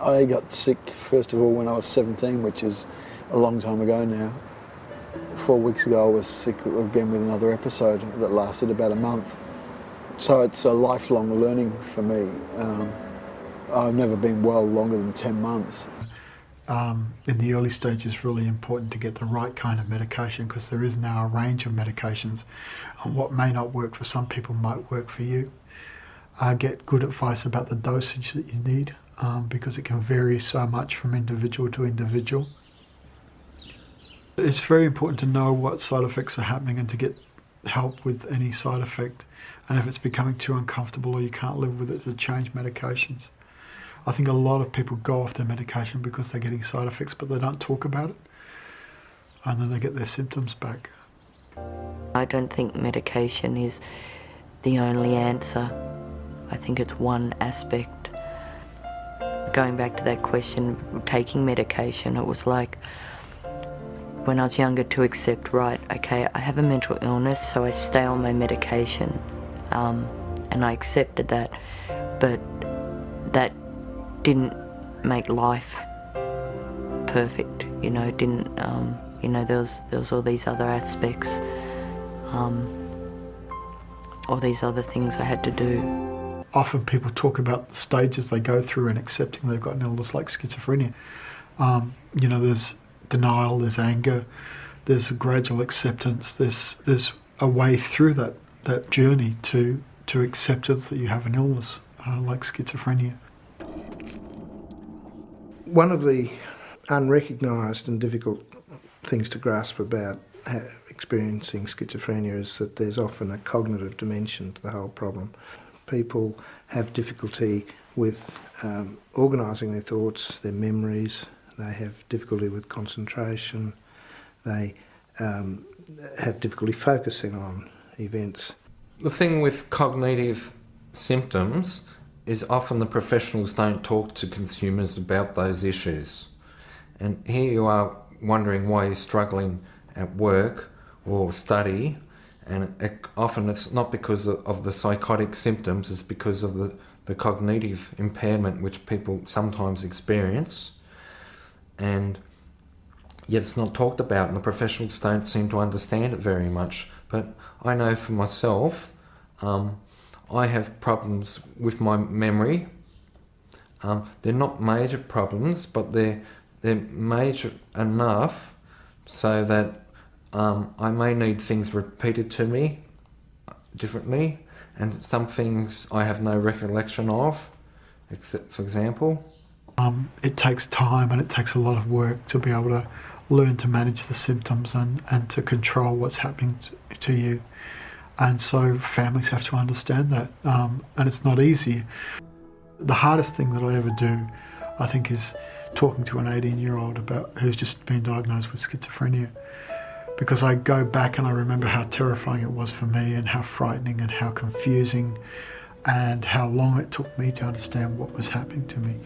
I got sick, first of all, when I was 17, which is a long time ago now. 4 weeks ago I was sick again with another episode that lasted about a month. So it's a lifelong learning for me. I've never been well longer than 10 months. In the early stage it's really important to get the right kind of medication, because there is now a range of medications, and what may not work for some people might work for you. Get good advice about the dosage that you need, because it can vary so much from individual to individual. It's very important to know what side effects are happening and to get help with any side effect, and if it's becoming too uncomfortable or you can't live with it, to change medications. I think a lot of people go off their medication because they're getting side effects, but they don't talk about it, and then they get their symptoms back. I don't think medication is the only answer. I think it's one aspect. Going back to that question, taking medication, it was like when I was younger to accept, right, okay, I have a mental illness, so I stay on my medication, and I accepted that, but that didn't make life perfect, you know, didn't, you know, there was all these other aspects, all these other things I had to do. Often people talk about the stages they go through in accepting they've got an illness like schizophrenia. You know, there's denial, there's anger, there's a gradual acceptance, there's a way through that journey to acceptance that you have an illness like schizophrenia. One of the unrecognised and difficult things to grasp about experiencing schizophrenia is that there's often a cognitive dimension to the whole problem. People have difficulty with organising their thoughts, their memories, they have difficulty with concentration, they have difficulty focusing on events. The thing with cognitive symptoms is often the professionals don't talk to consumers about those issues. And here you are wondering why you're struggling at work or study, and often it's not because of the psychotic symptoms, it's because of the cognitive impairment which people sometimes experience, and yet it's not talked about, and the professionals don't seem to understand it very much. But I know for myself, I have problems with my memory. They're not major problems, but they're major enough so that I may need things repeated to me differently, and some things I have no recollection of, except for example. It takes time and it takes a lot of work to be able to learn to manage the symptoms and to control what's happening to you. And so families have to understand that, and it's not easy. The hardest thing that I ever do, I think, is talking to an 18-year-old who's just been diagnosed with schizophrenia, because I go back and I remember how terrifying it was for me, and how frightening and how confusing, and how long it took me to understand what was happening to me.